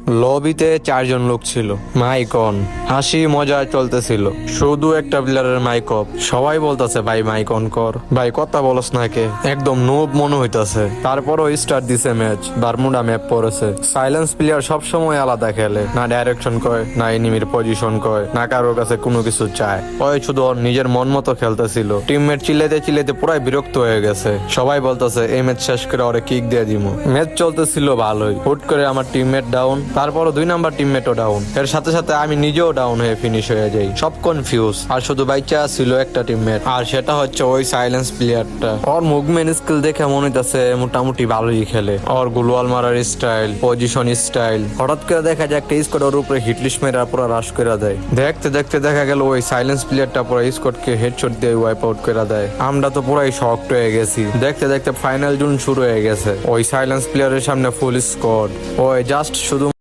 লবিতে 4 জন লোক ছিল। মাইক অন, হাসি মজা চলতেছিল। শুধু একটা প্লেয়ারের মাইক অফ। সবাই বলতেছে ভাই মাইক অন কর, ভাই কথা বলস না কে, একদম নোব মনে হইতাছে। তারপরও স্টার্ট দিছে ম্যাচ। বারমুডা ম্যাপ পড়েছে। সাইলেন্স প্লেয়ার সবসময় আলাদা খেলে, না ডাইরেকশন কয়, না এনিমির পজিশন কয়, না কারোর কাছে কোনো কিছু চায়। ওই শুধু ওর নিজের মন মতো খেলতেছিল। টিমমেট চিল্লাইতে চিল্লাইতে পুরাই বিরক্ত হয়ে গেছে। সবাই বলতেছে এই ম্যাচ শেষ করে ওরে কিক দিয়ে দিমু। ম্যাচ চলতেছিল ভালোই, হুট করে আমার টিমমেট ডাউন, তারপরও 2 নাম্বার টিমমেটও ডাউন। এর সাথে সাথে আমি নিজেও ডাউন হয়ে ফিনিশ হয়ে যাই। সব কনফিউজ, আর শুধু বাইচা ছিল একটা টিমমেট, আর সেটা হচ্ছে ওই সাইলেন্স প্লেয়ারটা। ওর মুভমেন্ট স্কিল দেখে মনে হইতাছে মোটামুটি ভালোই খেলে। ওর গুলওয়াল মারার স্টাইল, পজিশন স্টাইল। হঠাৎ করে দেখা যায় একটা স্কোয়াড ওর উপরে হিটলিস্ট মেরে পুরো রাশ করে দেয়। দেখতে দেখতে দেখা গেল ওই সাইলেন্স প্লেয়ারটা পুরো স্কোয়াডকে হেডশট দিয়ে ওয়াইপ আউট করে দেয়। আমরা তো পুরাই শকড হয়ে গেছি। দেখতে দেখতে ফাইনাল জুন শুরু হয়ে গেছে। ওই সাইলেন্স প্লেয়ারের সামনে ফুল স্কোয়াড। ওই জাস্ট শুধু